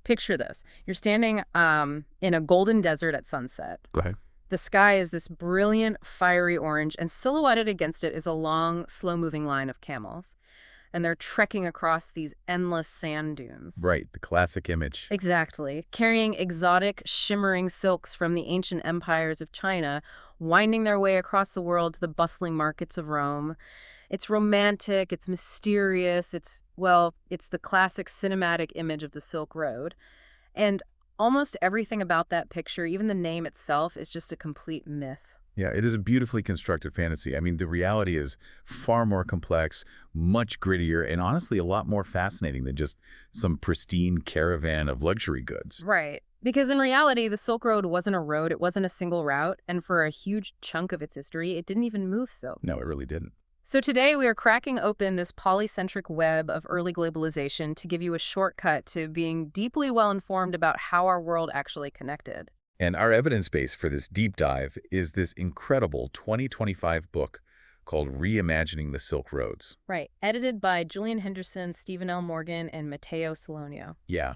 Picture this. You're standing in a golden desert at sunset. Go ahead. The sky is this brilliant, fiery orange, and silhouetted against it is a long, slow-moving line of camels. And they're trekking across these endless sand dunes. Right, the classic image. Exactly. Carrying exotic, shimmering silks from the ancient empires of China, winding their way across the world to the bustling markets of Rome. It's romantic, it's mysterious, it's the classic cinematic image of the Silk Road. And almost everything about that picture, even the name itself, is just a complete myth. Yeah, it is a beautifully constructed fantasy. I mean, the reality is far more complex, much grittier, and honestly a lot more fascinating than just some pristine caravan of luxury goods. Right. Because in reality, the Silk Road wasn't a road, it wasn't a single route, and for a huge chunk of its history, it didn't even move silk. No, it really didn't. So today we are cracking open this polycentric web of early globalization to give you a shortcut to being deeply well-informed about how our world actually connected. And our evidence base for this deep dive is this incredible 2025 book called Reimagining the Silk Roads. Right. Edited by Julian Henderson, Stephen L. Morgan, and Matteo Salonio. Yeah.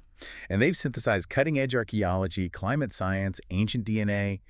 And they've synthesized cutting-edge archaeology, climate science, ancient DNA,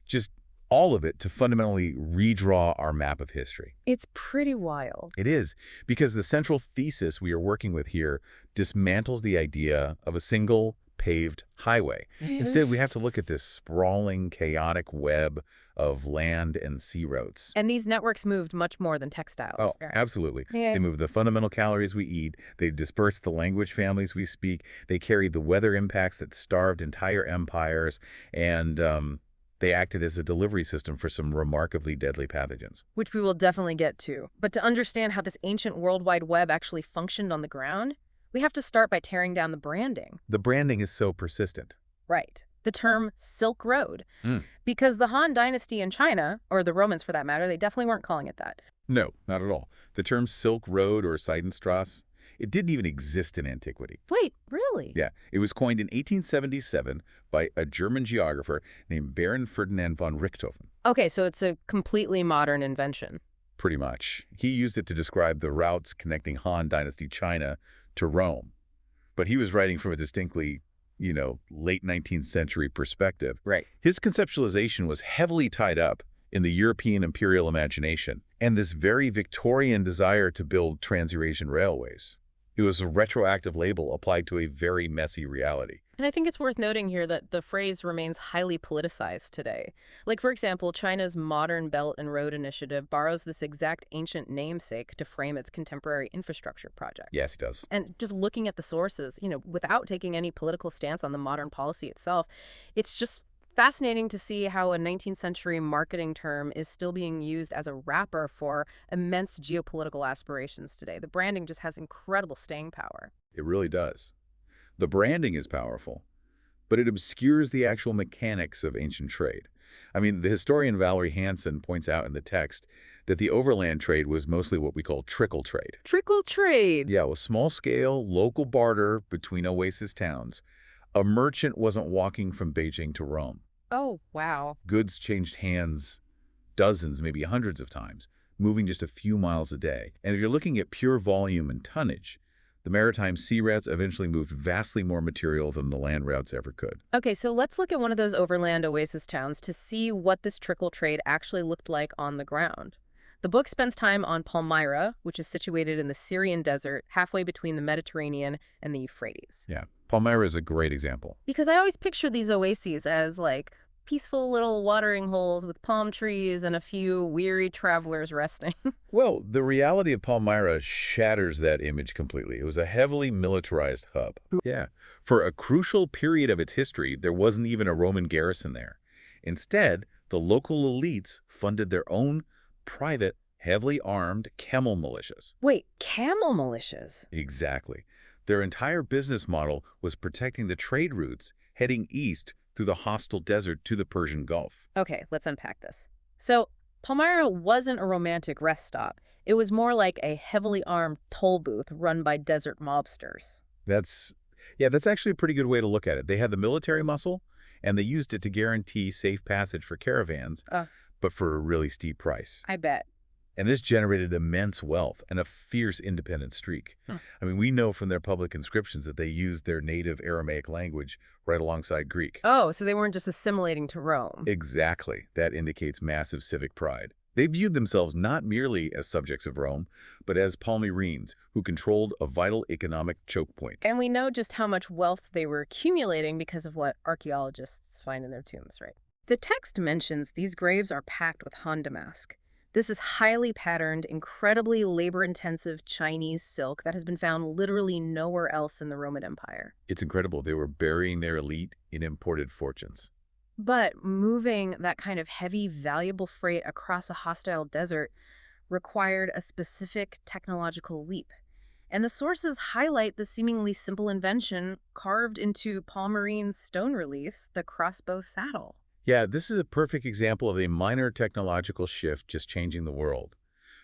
just all of it to fundamentally redraw our map of history. It's pretty wild. It is, because the central thesis we are working with here dismantles the idea of a single paved highway. Instead, we have to look at this sprawling, chaotic web of land and sea roads. And these networks moved much more than textiles. Oh, absolutely. Yeah. They move the fundamental calories we eat. They disperse the language families we speak. They carried the weather impacts that starved entire empires. And they acted as a delivery system for some remarkably deadly pathogens. Which we will definitely get to. But to understand how this ancient worldwide web actually functioned on the ground, we have to start by tearing down the branding. The branding is so persistent. Right. The term Silk Road. Because the Han Dynasty in China, or the Romans for that matter, they definitely weren't calling it that. No, not at all. The term Silk Road or Seidenstrasse, it didn't even exist in antiquity. Wait, really? Yeah, it was coined in 1877 by a German geographer named Baron Ferdinand von Richthofen. Okay, so it's a completely modern invention. Pretty much. He used it to describe the routes connecting Han Dynasty China to Rome. But he was writing from a distinctly, late 19th century perspective. Right. His conceptualization was heavily tied up in the European imperial imagination and this very Victorian desire to build trans-Eurasian railways. It was a retroactive label applied to a very messy reality. And I think it's worth noting here that the phrase remains highly politicized today. Like, for example, China's Modern Belt and Road Initiative borrows this exact ancient namesake to frame its contemporary infrastructure project. Yes, it does. And just looking at the sources, without taking any political stance on the modern policy itself, it's just fascinating to see how a 19th century marketing term is still being used as a wrapper for immense geopolitical aspirations today. The branding just has incredible staying power. It really does. The branding is powerful, but it obscures the actual mechanics of ancient trade. I mean, the historian Valerie Hansen points out in the text that the overland trade was mostly what we call trickle trade. Trickle trade? Yeah, with small-scale, local barter between oasis towns. A merchant wasn't walking from Beijing to Rome. Oh, wow. Goods changed hands dozens, maybe hundreds of times, moving just a few miles a day. And if you're looking at pure volume and tonnage, the maritime sea routes eventually moved vastly more material than the land routes ever could. Okay, so let's look at one of those overland oasis towns to see what this trickle trade actually looked like on the ground. The book spends time on Palmyra, which is situated in the Syrian desert, halfway between the Mediterranean and the Euphrates. Yeah, Palmyra is a great example. Because I always picture these oases as, peaceful little watering holes with palm trees and a few weary travelers resting. Well, the reality of Palmyra shatters that image completely. It was a heavily militarized hub. Yeah. For a crucial period of its history, there wasn't even a Roman garrison there. Instead, the local elites funded their own private, heavily armed camel militias. Wait, camel militias? Exactly. Their entire business model was protecting the trade routes heading east through the hostile desert to the Persian Gulf. Okay, let's unpack this. So, Palmyra wasn't a romantic rest stop. It was more like a heavily armed toll booth run by desert mobsters. That's actually a pretty good way to look at it. They had the military muscle, and they used it to guarantee safe passage for caravans, but for a really steep price. I bet. And this generated immense wealth and a fierce independent streak. Hmm. I mean, we know from their public inscriptions that they used their native Aramaic language right alongside Greek. Oh, so they weren't just assimilating to Rome. Exactly. That indicates massive civic pride. They viewed themselves not merely as subjects of Rome, but as Palmyrines, who controlled a vital economic choke point. And we know just how much wealth they were accumulating because of what archaeologists find in their tombs, right? The text mentions these graves are packed with Han damask. This is highly patterned, incredibly labor-intensive Chinese silk that has been found literally nowhere else in the Roman Empire. It's incredible. They were burying their elite in imported fortunes. But moving that kind of heavy, valuable freight across a hostile desert required a specific technological leap. And the sources highlight the seemingly simple invention carved into Palmyrene stone reliefs, the crossbow saddle. Yeah, this is a perfect example of a minor technological shift just changing the world.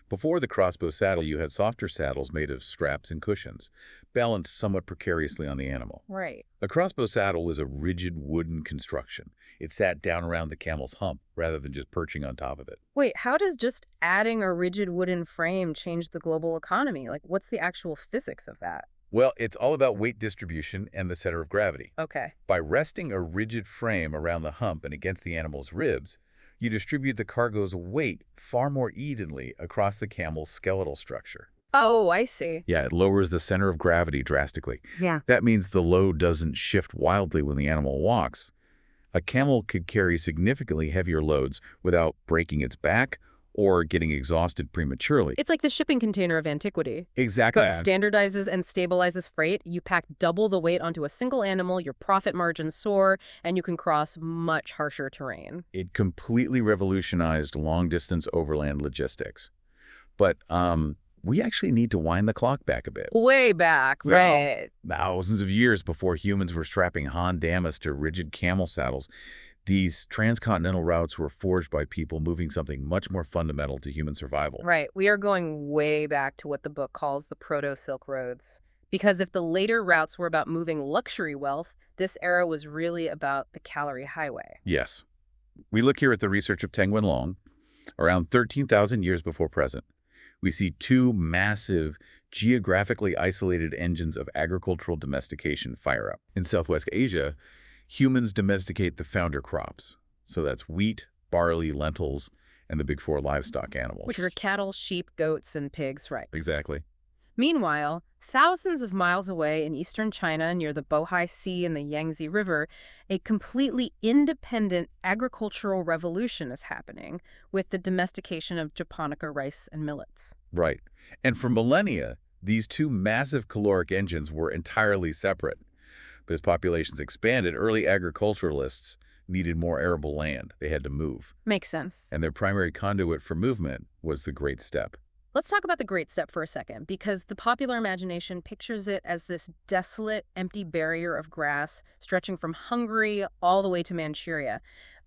Before the crossbow saddle, you had softer saddles made of straps and cushions, balanced somewhat precariously on the animal. Right. A crossbow saddle was a rigid wooden construction. It sat down around the camel's hump rather than just perching on top of it. Wait, how does just adding a rigid wooden frame change the global economy? Like, what's the actual physics of that? Well, it's all about weight distribution and the center of gravity. Okay. By resting a rigid frame around the hump and against the animal's ribs, you distribute the cargo's weight far more evenly across the camel's skeletal structure. Oh, I see. Yeah, it lowers the center of gravity drastically. Yeah. That means the load doesn't shift wildly when the animal walks. A camel could carry significantly heavier loads without breaking its back or getting exhausted prematurely. It's like the shipping container of antiquity. Exactly. It standardizes and stabilizes freight. You pack double the weight onto a single animal, your profit margins soar, and you can cross much harsher terrain. It completely revolutionized long-distance overland logistics. But we actually need to wind the clock back a bit. Way back, So, right. thousands of years before humans were strapping Han damask to rigid camel saddles, these transcontinental routes were forged by people moving something much more fundamental to human survival. Right. We are going way back to what the book calls the proto-Silk Roads. Because if the later routes were about moving luxury wealth, this era was really about the calorie highway. Yes. We look here at the research of Teng Wenlong, around 13,000 years before present. We see two massive, geographically isolated engines of agricultural domestication fire up. In Southwest Asia, humans domesticate the founder crops. So that's wheat, barley, lentils, and the big four livestock animals. Which are cattle, sheep, goats, and pigs, right? Exactly. Meanwhile, thousands of miles away in eastern China, near the Bohai Sea and the Yangtze River, a completely independent agricultural revolution is happening with the domestication of japonica rice and millets. Right. And for millennia, these two massive caloric engines were entirely separate. But as populations expanded, early agriculturalists needed more arable land. They had to move. Makes sense. And their primary conduit for movement was the Great Steppe. Let's talk about the Great Steppe for a second, because the popular imagination pictures it as this desolate, empty barrier of grass stretching from Hungary all the way to Manchuria.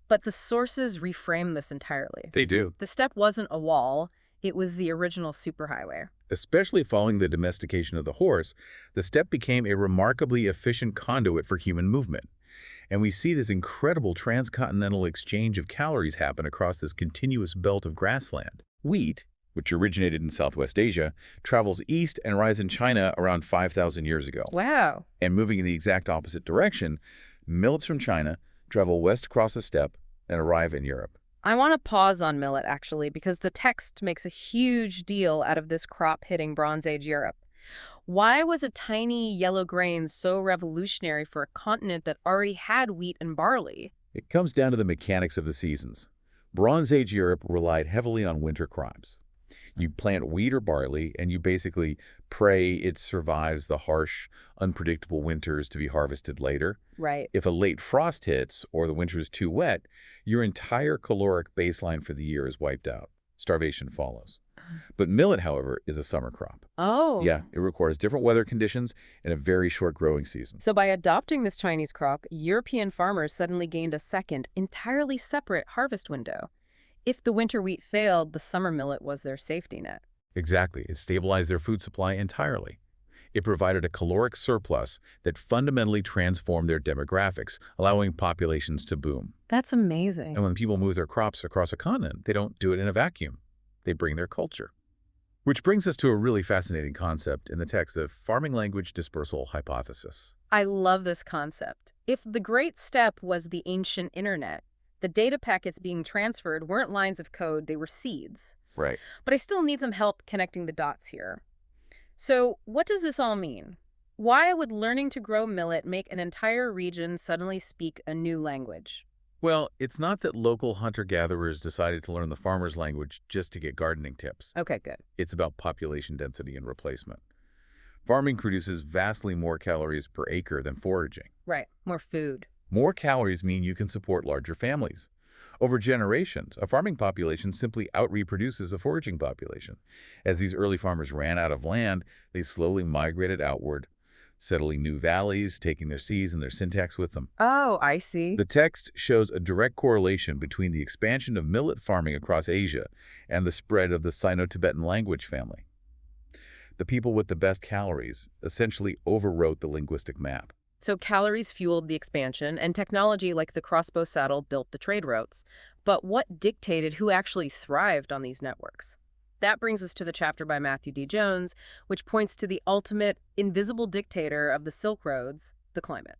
But the sources reframe this entirely. They do. The steppe wasn't a wall, it was the original superhighway. Especially following the domestication of the horse, the steppe became a remarkably efficient conduit for human movement. And we see this incredible transcontinental exchange of calories happen across this continuous belt of grassland. Wheat, which originated in Southwest Asia, travels east and arrives in China around 5,000 years ago. Wow. And moving in the exact opposite direction, millets from China travel west across the steppe and arrive in Europe. I want to pause on millet, actually, because the text makes a huge deal out of this crop hitting Bronze Age Europe. Why was a tiny yellow grain so revolutionary for a continent that already had wheat and barley? It comes down to the mechanics of the seasons. Bronze Age Europe relied heavily on winter crops. You plant wheat or barley, and you basically pray it survives the harsh, unpredictable winters to be harvested later. Right. If a late frost hits or the winter is too wet, your entire caloric baseline for the year is wiped out. Starvation follows. But millet, however, is a summer crop. Oh. Yeah, it requires different weather conditions and a very short growing season. So by adopting this Chinese crop, European farmers suddenly gained a second, entirely separate harvest window. If the winter wheat failed, the summer millet was their safety net. Exactly. It stabilized their food supply entirely. It provided a caloric surplus that fundamentally transformed their demographics, allowing populations to boom. That's amazing. And when people move their crops across a continent, they don't do it in a vacuum. They bring their culture. Which brings us to a really fascinating concept in the text, the farming language dispersal hypothesis. I love this concept. If the great step was the ancient internet, the data packets being transferred weren't lines of code, they were seeds. Right. But I still need some help connecting the dots here. So what does this all mean? Why would learning to grow millet make an entire region suddenly speak a new language? Well, it's not that local hunter-gatherers decided to learn the farmer's language just to get gardening tips. Okay, good. It's about population density and replacement. Farming produces vastly more calories per acre than foraging. Right, more food. More calories mean you can support larger families. Over generations, a farming population simply out-reproduces a foraging population. As these early farmers ran out of land, they slowly migrated outward, settling new valleys, taking their seeds and their syntax with them. Oh, I see. The text shows a direct correlation between the expansion of millet farming across Asia and the spread of the Sino-Tibetan language family. The people with the best calories essentially overwrote the linguistic map. So calories fueled the expansion, and technology like the crossbow saddle built the trade routes. But what dictated who actually thrived on these networks? That brings us to the chapter by Matthew D. Jones, which points to the ultimate invisible dictator of the Silk Roads, the climate.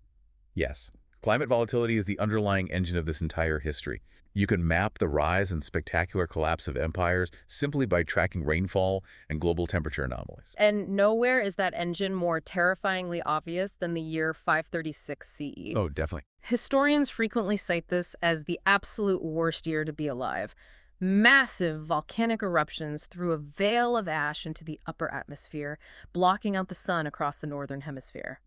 Yes, climate volatility is the underlying engine of this entire history. You can map the rise and spectacular collapse of empires simply by tracking rainfall and global temperature anomalies. And nowhere is that engine more terrifyingly obvious than the year 536 CE. Oh, definitely. Historians frequently cite this as the absolute worst year to be alive. Massive volcanic eruptions threw a veil of ash into the upper atmosphere, blocking out the sun across the northern hemisphere.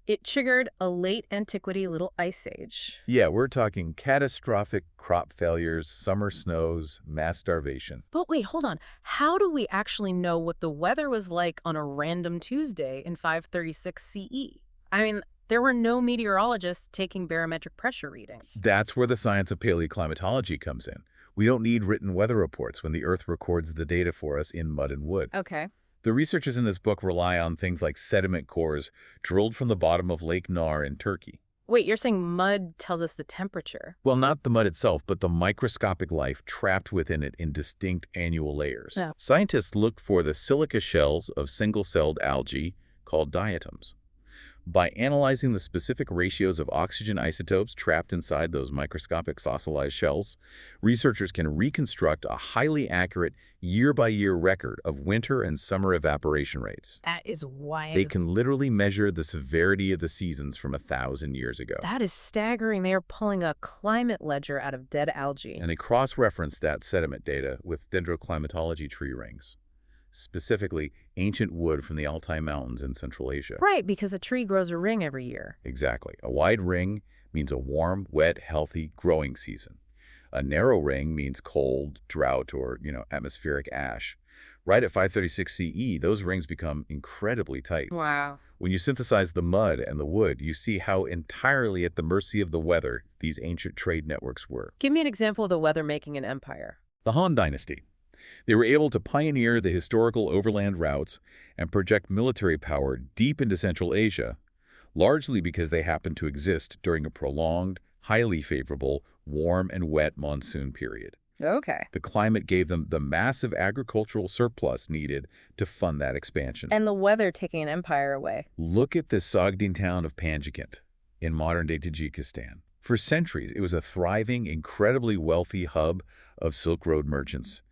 It triggered a late antiquity little ice age. Yeah, we're talking catastrophic crop failures, summer snows, mass starvation. But wait, hold on. How do we actually know what the weather was like on a random Tuesday in 536 CE? I mean, there were no meteorologists taking barometric pressure readings. That's where the science of paleoclimatology comes in. We don't need written weather reports when the Earth records the data for us in mud and wood. Okay. The researchers in this book rely on things like sediment cores drilled from the bottom of Lake Nar in Turkey. Wait, you're saying mud tells us the temperature? Well, not the mud itself, but the microscopic life trapped within it in distinct annual layers. Yeah. Scientists looked for the silica shells of single-celled algae called diatoms. By analyzing the specific ratios of oxygen isotopes trapped inside those microscopic fossilized shells, researchers can reconstruct a highly accurate year-by-year record of winter and summer evaporation rates. That is wild. They can literally measure the severity of the seasons from 1,000 years ago. That is staggering. They are pulling a climate ledger out of dead algae. And they cross-reference that sediment data with dendroclimatology tree rings, specifically ancient wood from the Altai Mountains in Central Asia. Right, because a tree grows a ring every year. Exactly. A wide ring means a warm, wet, healthy growing season. A narrow ring means cold, drought, or, atmospheric ash. Right at 536 CE, those rings become incredibly tight. Wow. When you synthesize the mud and the wood, you see how entirely at the mercy of the weather these ancient trade networks were. Give me an example of the weather making an empire. The Han Dynasty. They were able to pioneer the historical overland routes and project military power deep into Central Asia, largely because they happened to exist during a prolonged, highly favorable, warm and wet monsoon period. Okay. The climate gave them the massive agricultural surplus needed to fund that expansion. And the weather taking an empire away. Look at the Sogdian town of Panjikent in modern-day Tajikistan. For centuries, it was a thriving, incredibly wealthy hub of Silk Road merchants.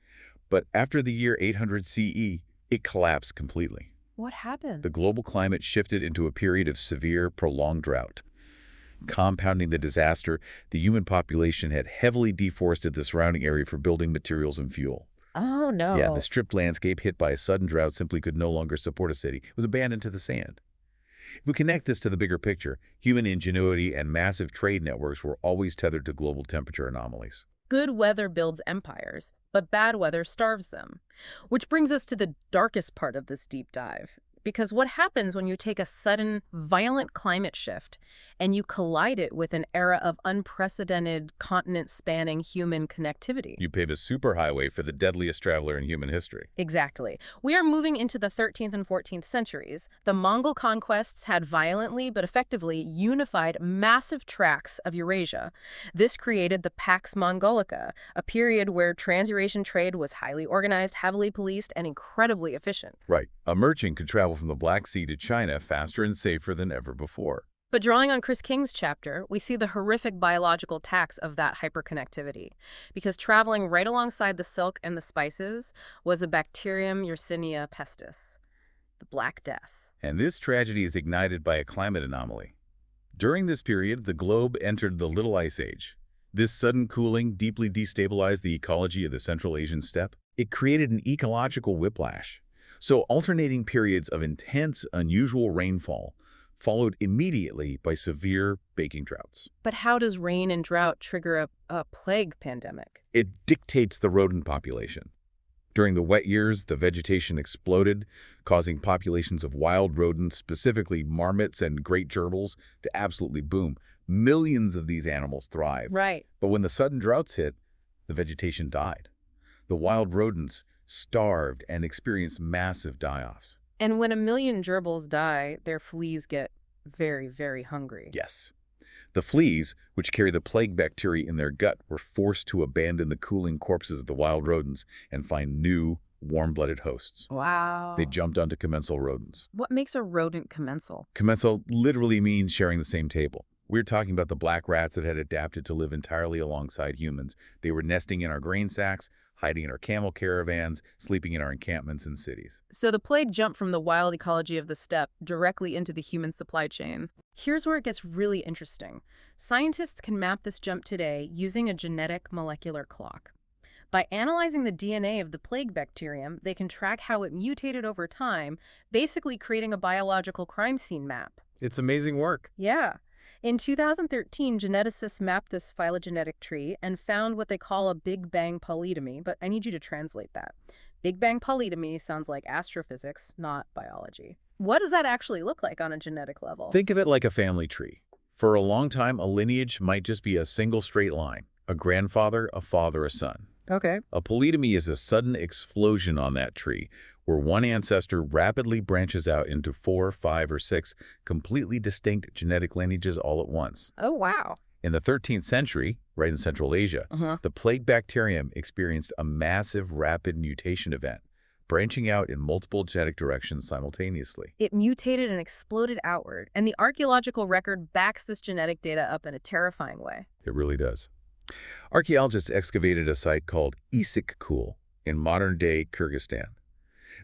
But after the year 800 CE, it collapsed completely. What happened? The global climate shifted into a period of severe, prolonged drought. Compounding the disaster, the human population had heavily deforested the surrounding area for building materials and fuel. Oh, no. Yeah, the stripped landscape hit by a sudden drought simply could no longer support a city. It was abandoned to the sand. If we connect this to the bigger picture, human ingenuity and massive trade networks were always tethered to global temperature anomalies. Good weather builds empires, but bad weather starves them. Which brings us to the darkest part of this deep dive. because what happens when you take a sudden, violent climate shift and you collide it with an era of unprecedented, continent-spanning human connectivity? You pave a superhighway for the deadliest traveler in human history. Exactly. We are moving into the 13th and 14th centuries. The Mongol conquests had violently but effectively unified massive tracts of Eurasia. This created the Pax Mongolica, a period where trans-Eurasian trade was highly organized, heavily policed, and incredibly efficient. Right. A merchant could travel from the Black Sea to China faster and safer than ever before. But drawing on Chris King's chapter, we see the horrific biological tax of that hyperconnectivity, because traveling right alongside the silk and the spices was a bacterium Yersinia pestis, the Black Death. And this tragedy is ignited by a climate anomaly. During this period, the globe entered the Little Ice Age. This sudden cooling deeply destabilized the ecology of the Central Asian steppe. It created an ecological whiplash. So alternating periods of intense, unusual rainfall followed immediately by severe baking droughts. But how does rain and drought trigger a plague pandemic? It dictates the rodent population. During the wet years, the vegetation exploded, causing populations of wild rodents, specifically marmots and great gerbils, to absolutely boom. Millions of these animals thrived. Right. But when the sudden droughts hit, the vegetation died. The wild rodents starved and experienced massive die-offs. And when 1 million gerbils die, their fleas get very, very hungry. Yes. The fleas, which carry the plague bacteria in their gut, were forced to abandon the cooling corpses of the wild rodents and find new, warm-blooded hosts. Wow. They jumped onto commensal rodents. What makes a rodent commensal? Commensal literally means sharing the same table. We're talking about the black rats that had adapted to live entirely alongside humans. They were nesting in our grain sacks, hiding in our camel caravans, sleeping in our encampments and cities. So the plague jumped from the wild ecology of the steppe directly into the human supply chain. Here's where it gets really interesting. Scientists can map this jump today using a genetic molecular clock. By analyzing the DNA of the plague bacterium, they can track how it mutated over time, basically creating a biological crime scene map. It's amazing work. Yeah. In 2013, geneticists mapped this phylogenetic tree and found what they call a Big Bang polydemy, but I need you to translate that. Big Bang polydemy sounds like astrophysics, not biology. What does that actually look like on a genetic level? Think of it like a family tree. For a long time, a lineage might just be a single straight line. A grandfather, a father, a son. Okay. A polydemy is a sudden explosion on that tree, where one ancestor rapidly branches out into 4, 5, or 6 completely distinct genetic lineages all at once. Oh, wow. In the 13th century, right in Central Asia, the plague bacterium experienced a massive rapid mutation event, branching out in multiple genetic directions simultaneously. It mutated and exploded outward, and the archaeological record backs this genetic data up in a terrifying way. It really does. Archaeologists excavated a site called Isikkul in modern-day Kyrgyzstan.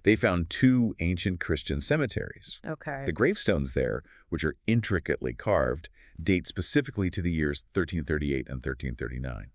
They found 2 ancient Christian cemeteries. Okay. The gravestones there, which are intricately carved, date specifically to the years 1338 and 1339.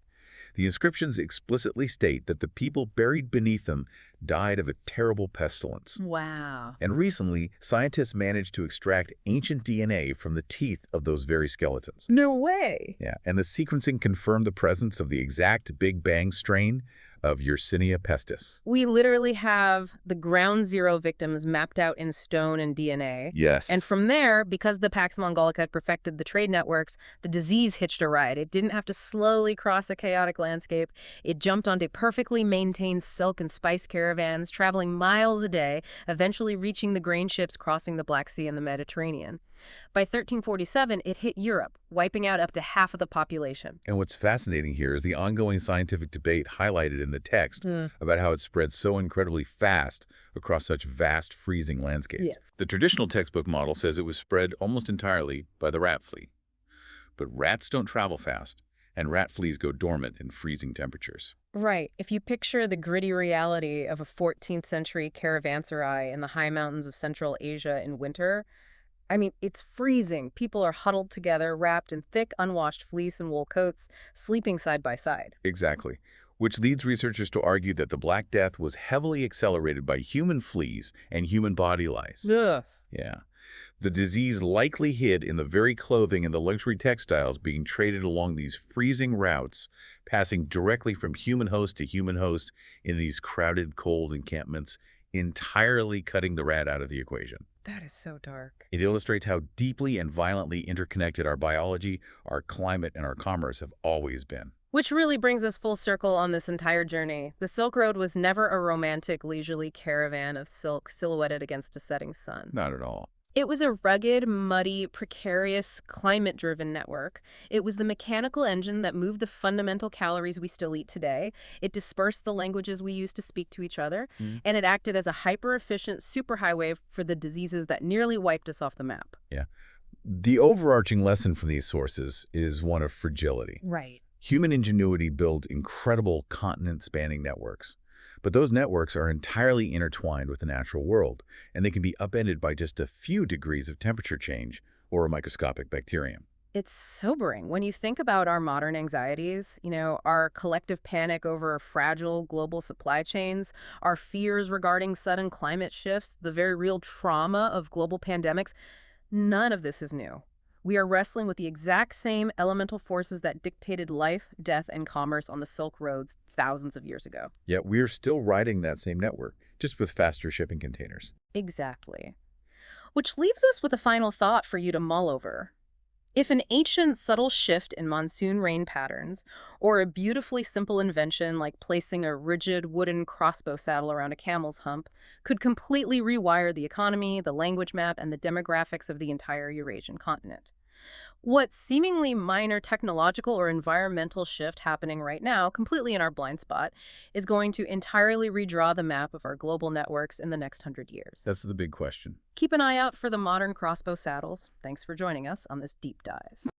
The inscriptions explicitly state that the people buried beneath them died of a terrible pestilence. Wow. And recently, scientists managed to extract ancient DNA from the teeth of those very skeletons. No way. Yeah, and the sequencing confirmed the presence of the exact Big Bang strain of Yersinia pestis. We literally have the ground zero victims mapped out in stone and DNA. Yes. And from there, because the Pax Mongolica had perfected the trade networks, the disease hitched a ride. It didn't have to slowly cross a chaotic landscape. It jumped onto perfectly maintained silk and spice caravans, traveling miles a day, eventually reaching the grain ships crossing the Black Sea and the Mediterranean. By 1347, it hit Europe, wiping out up to half of the population. And what's fascinating here is the ongoing scientific debate highlighted in the text about how it spread so incredibly fast across such vast freezing landscapes. Yeah. The traditional textbook model says it was spread almost entirely by the rat flea. But rats don't travel fast, and rat fleas go dormant in freezing temperatures. Right. If you picture the gritty reality of a 14th century caravanserai in the high mountains of Central Asia in winter, I mean, it's freezing. People are huddled together, wrapped in thick, unwashed fleece and wool coats, sleeping side by side. Exactly. Which leads researchers to argue that the Black Death was heavily accelerated by human fleas and human body lice. Ugh. Yeah. The disease likely hid in the very clothing and the luxury textiles being traded along these freezing routes, passing directly from human host to human host in these crowded, cold encampments, entirely cutting the rat out of the equation. That is so dark. It illustrates how deeply and violently interconnected our biology, our climate, and our commerce have always been. Which really brings us full circle on this entire journey. The Silk Road was never a romantic, leisurely caravan of silk silhouetted against a setting sun. Not at all. It was a rugged, muddy, precarious, climate-driven network. It was the mechanical engine that moved the fundamental calories we still eat today. It dispersed the languages we use to speak to each other, and it acted as a hyper-efficient superhighway for the diseases that nearly wiped us off the map. Yeah. The overarching lesson from these sources is one of fragility. Right. Human ingenuity built incredible continent-spanning networks. But those networks are entirely intertwined with the natural world, and they can be upended by just a few degrees of temperature change or a microscopic bacterium. It's sobering when you think about our modern anxieties, our collective panic over fragile global supply chains, our fears regarding sudden climate shifts, the very real trauma of global pandemics. None of this is new. We are wrestling with the exact same elemental forces that dictated life, death, and commerce on the Silk Roads thousands of years ago. Yet we're still riding that same network, just with faster shipping containers. Exactly. Which leaves us with a final thought for you to mull over. If an ancient subtle shift in monsoon rain patterns, or a beautifully simple invention like placing a rigid wooden crossbow saddle around a camel's hump, could completely rewire the economy, the language map, and the demographics of the entire Eurasian continent. What seemingly minor technological or environmental shift happening right now, completely in our blind spot, is going to entirely redraw the map of our global networks in the next 100 years. That's the big question. Keep an eye out for the modern crossbow saddles. Thanks for joining us on this deep dive.